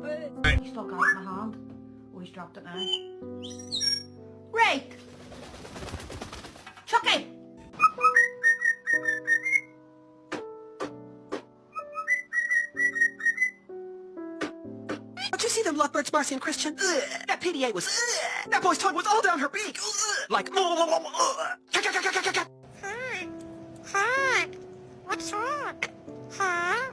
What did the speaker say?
He still got it in the hand. Oh, he's dropped it now. Right! Chuck it! Did you see them lovebirds, Marcy and Christian? Ugh. That PDA was that boy's tongue was all down her beak. Ugh. Like Hi. Hi. What's wrong? Huh?